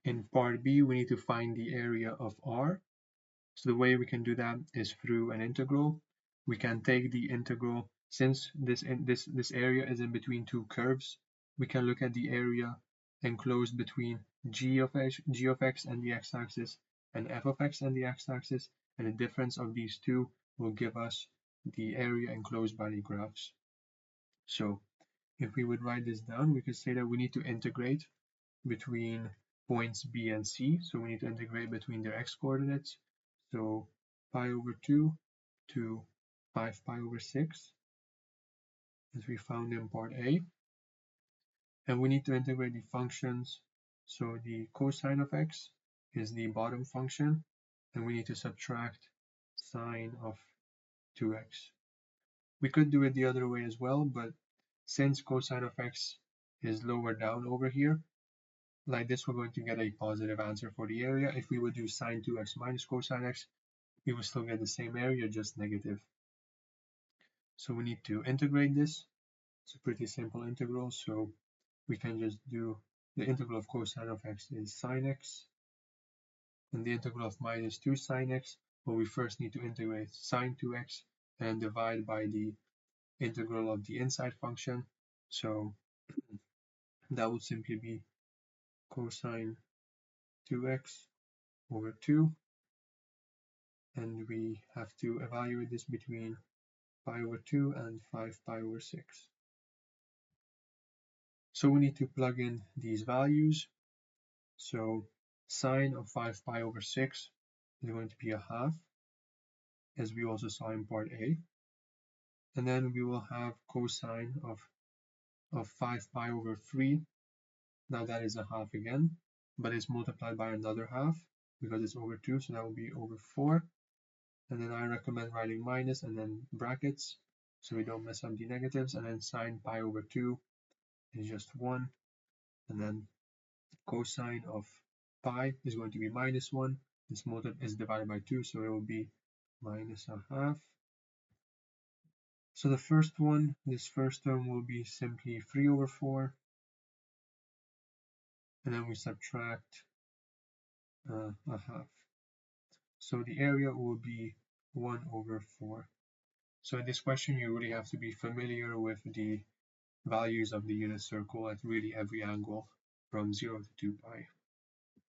In part B, we need to find the area of R. So the way we can do that is through an integral. We can take the integral, since this area is in between two curves, we can look at the area enclosed between g of x and the x-axis and f of x and the x-axis, and the difference of these two will give us the area enclosed by the graphs. So if we would write this down, we could say that we need to integrate between points B and C. So we need to integrate between their x coordinates. So pi over 2 to 5 pi over 6, as we found in part A. And we need to integrate the functions. So the cosine of x is the bottom function, and we need to subtract sine of 2x. We could do it the other way as well, but since cosine of x is lower down over here, like this, we're going to get a positive answer for the area. If we would do sine 2x minus cosine x, we will still get the same area, just negative. So we need to integrate this. It's a pretty simple integral, so we can just do the integral of cosine of x is sine x, and the integral of minus 2 sine x, well, we first need to integrate sine 2x and divide by the integral of the inside function. So that would simply be cosine 2x over 2, and we have to evaluate this between pi over 2 and 5 pi over 6. So we need to plug in these values. So sine of 5 pi over 6 is going to be a half, as we also saw in part A. And then we will have cosine of 5 pi over 3. Now that is a half again, but it's multiplied by another half because it's over 2, so that will be over 4. And then I recommend writing minus and then brackets so we don't mess up the negatives. And then sine pi over 2 is just 1. And then cosine of pi is going to be minus 1. This is divided by 2, so it will be minus a half. So the first one, this first term will be simply 3 over 4. And then we subtract a half. So the area will be 1 over 4. So in this question, you really have to be familiar with the values of the unit circle at really every angle from 0 to 2 pi.